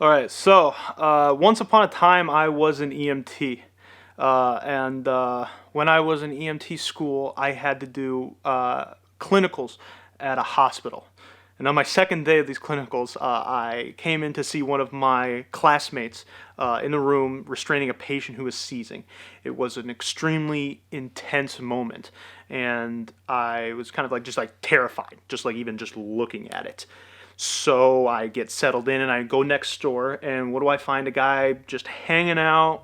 All right, so once upon a time, I was an EMT, and when I was in EMT school, I had to do clinicals at a hospital. And on my second day of these clinicals, I came in to see one of my classmates in the room restraining a patient who was seizing. It was an extremely intense moment, and I was kind of like just like terrified, just like even just looking at it. So I get settled in and I go next door, and what do I find? A guy just hanging out,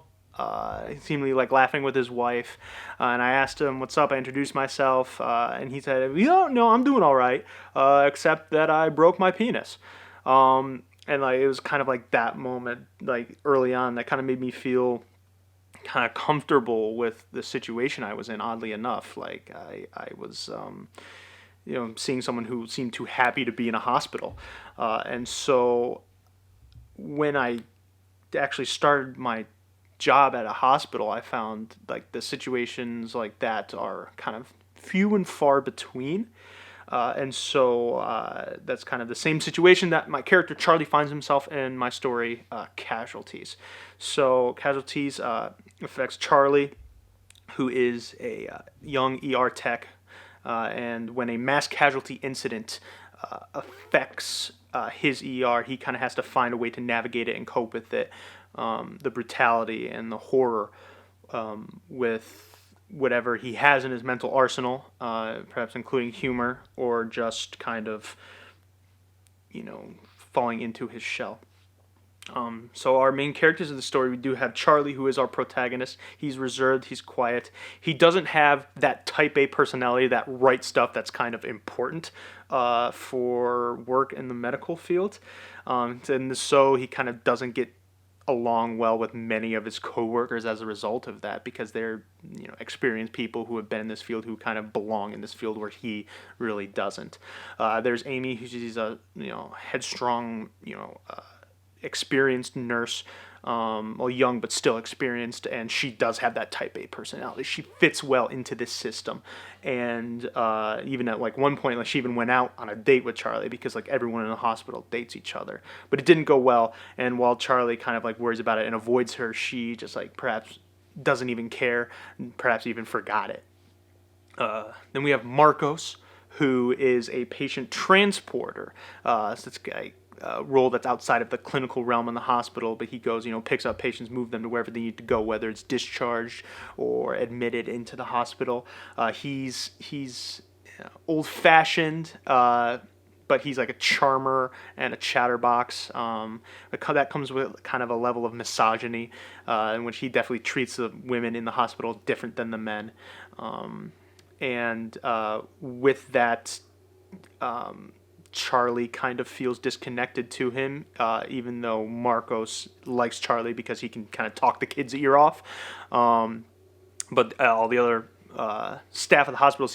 seemingly like laughing with his wife. And I asked him, "What's up?" I introduced myself, and he said, "Yeah, no, I'm doing all right, except that I broke my penis." And like it was kind of like that moment, like early on, that kind of made me feel kind of comfortable with the situation I was in. Oddly enough, like I was. Seeing someone who seemed too happy to be in a hospital. And so when I actually started my job at a hospital, I found like the situations like that are kind of few and far between. And so that's kind of the same situation that my character Charlie finds himself in my story, Casualties. So, Casualties affects Charlie, who is a young ER tech, and when a mass casualty incident affects his ER, he kind of has to find a way to navigate it and cope with it, the brutality and the horror with whatever he has in his mental arsenal, perhaps including humor or just kind of, falling into his shell. So our main characters of the story, we do have Charlie, who is our protagonist. He's reserved, he's quiet. He doesn't have that type A personality, that right stuff that's kind of important for work in the medical field. And so he kind of doesn't get along well with many of his coworkers as a result of that, because they're experienced people who have been in this field, who kind of belong in this field where he really doesn't. There's Amy, who's a headstrong experienced nurse, well, young but still experienced, and she does have that type A personality. She fits well into this system, and even at like one point, like she even went out on a date with Charlie, because like everyone in the hospital dates each other, but it didn't go well. And while Charlie kind of like worries about it and avoids her, she just like perhaps doesn't even care, perhaps even forgot it. Then we have Marcos, who is a patient transporter. So this guy role that's outside of the clinical realm in the hospital, but he goes, picks up patients, move them to wherever they need to go, whether it's discharged or admitted into the hospital. He's old fashioned, but he's like a charmer and a chatterbox. That comes with kind of a level of misogyny, in which he definitely treats the women in the hospital different than the men. And with that, Charlie kind of feels disconnected to him, even though Marcos likes Charlie because he can kind of talk the kid's ear off. But all the other staff of the hospital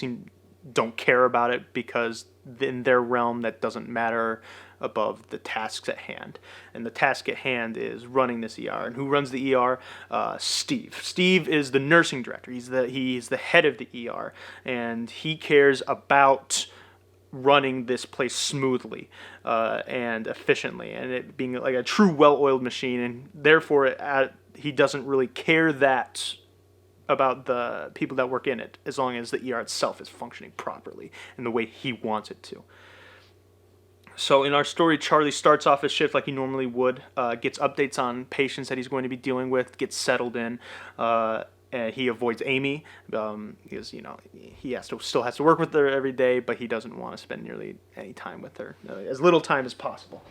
don't care about it, because in their realm that doesn't matter above the tasks at hand. And the task at hand is running this ER. And who runs the ER? Steve. Steve is the nursing director. He's the head of the ER, and he cares about running this place smoothly and efficiently, and it being like a true well-oiled machine. And therefore, he doesn't really care that about the people that work in it, as long as the ER itself is functioning properly in the way he wants it to. So in our story, Charlie starts off his shift like he normally would, gets updates on patients that he's going to be dealing with, gets settled in. And he avoids Amy, because he still has to work with her every day, but he doesn't want to spend nearly any time with her, as little time as possible.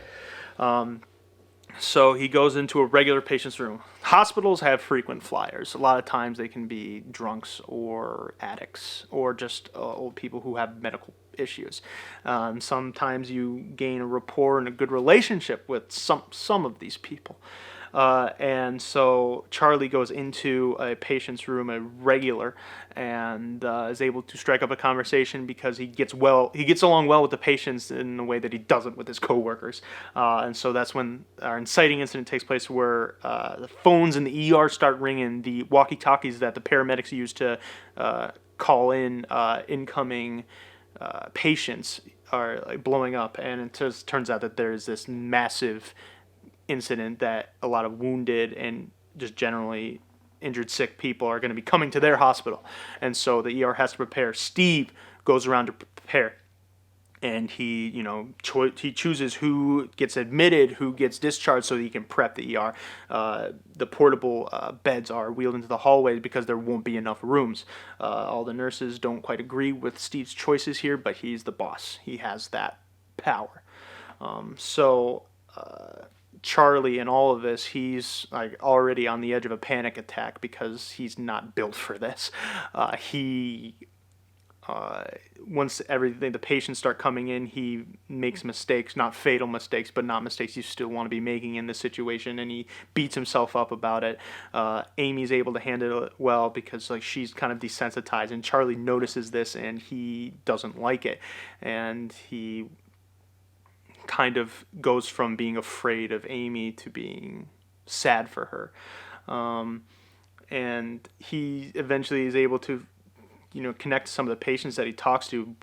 So he goes into a regular patient's room. Hospitals have frequent flyers. A lot of times they can be drunks or addicts or just old people who have medical issues. Sometimes you gain a rapport and a good relationship with some of these people. And so Charlie goes into a patient's room, a regular, and is able to strike up a conversation, because he gets along well with the patients in a way that he doesn't with his coworkers. And so that's when our inciting incident takes place, where the phones in the ER start ringing. The walkie-talkies that the paramedics use to call in incoming patients are like blowing up, and it just turns out that there's this massive incident that a lot of wounded and just generally injured, sick people are going to be coming to their hospital, and so the ER has to prepare. Steve goes around to prepare, and he, he chooses who gets admitted, who gets discharged, so that he can prep the ER. The portable beds are wheeled into the hallways because there won't be enough rooms. All the nurses don't quite agree with Steve's choices here, but he's the boss. He has that power. So Charlie, in all of this, he's like already on the edge of a panic attack because he's not built for this. He Once everything, the patients start coming in, he makes mistakes, not fatal mistakes, but not mistakes you still want to be making in this situation, and he beats himself up about it. Amy's able to handle it well because like she's kind of desensitized, and Charlie notices this and he doesn't like it, and he kind of goes from being afraid of Amy to being sad for her. And he eventually is able to, connect to some of the patients that he talks to,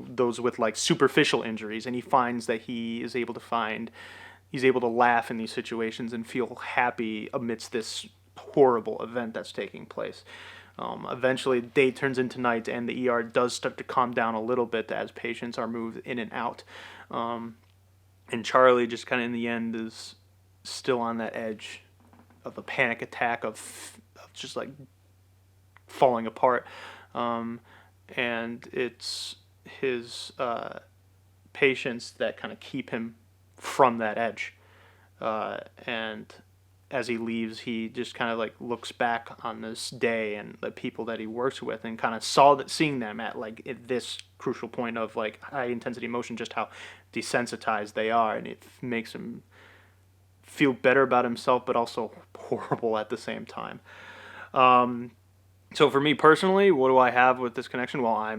those with like superficial injuries, and he finds that he's able to laugh in these situations and feel happy amidst this horrible event that's taking place. Eventually, day turns into night, and the ER does start to calm down a little bit as patients are moved in and out. And Charlie just kind of in the end is still on that edge of a panic attack of just like falling apart. And it's his patients that kind of keep him from that edge. And as he leaves, he just kind of like looks back on this day and the people that he works with, and kind of seeing them at like at this crucial point of like high intensity emotion, just how desensitized they are, and it makes him feel better about himself, but also horrible at the same time. So for me personally, what do I have with this connection? Well, I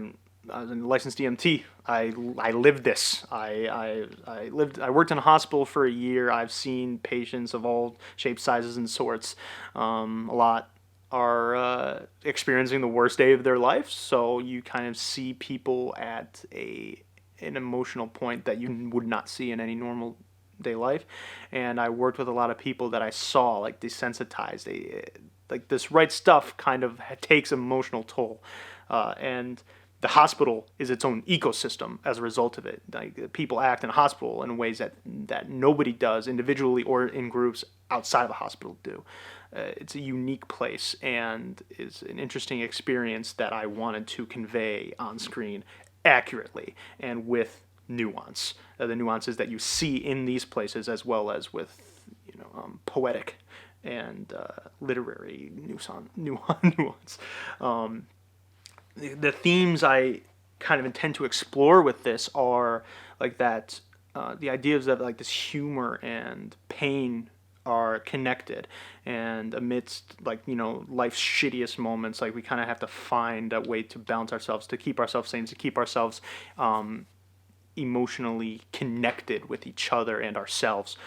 was a licensed EMT. I lived this. I worked in a hospital for a year. I've seen patients of all shapes, sizes, and sorts. A lot are experiencing the worst day of their life. So you kind of see people at an emotional point that you would not see in any normal day life. And I worked with a lot of people that I saw like desensitized. Like this right stuff kind of takes emotional toll, and the hospital is its own ecosystem as a result of it. Like people act in a hospital in ways that nobody does individually or in groups outside of a hospital do. It's a unique place and is an interesting experience that I wanted to convey on screen accurately and with nuance. The nuances that you see in these places, as well as with poetic and literary nuance. The themes I kind of intend to explore with this are like that. The ideas of like this humor and pain are connected, and amidst like life's shittiest moments, like we kind of have to find a way to balance ourselves, to keep ourselves sane, to keep ourselves emotionally connected with each other and ourselves.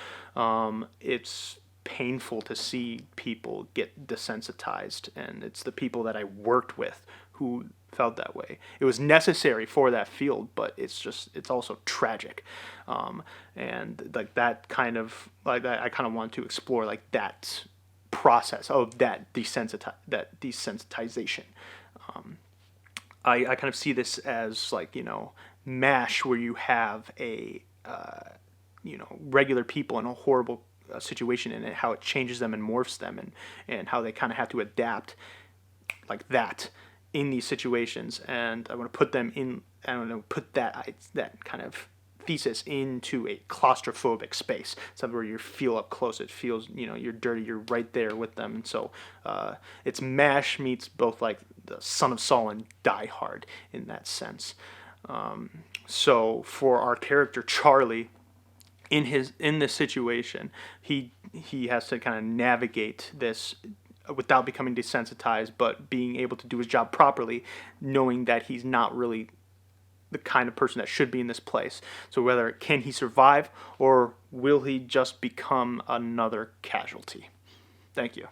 It's painful to see people get desensitized, and it's the people that I worked with who felt that way. It was necessary for that field, but it's also tragic. And like that kind of like I kind of want to explore like that process of that desensitization. I kind of see this as like MASH, where you have a regular people in a horrible situation, and how it changes them and morphs them, and how they kind of have to adapt like that in these situations. And I want to put them in, put that kind of thesis into a claustrophobic space, something where you feel up close. It feels, you're dirty, you're right there with them. And so it's MASH meets both like the Son of Saul and Die Hard in that sense. So for our character Charlie, in this situation, he has to kind of navigate this without becoming desensitized, but being able to do his job properly, knowing that he's not really the kind of person that should be in this place. So whether can he survive, or will he just become another casualty? Thank you.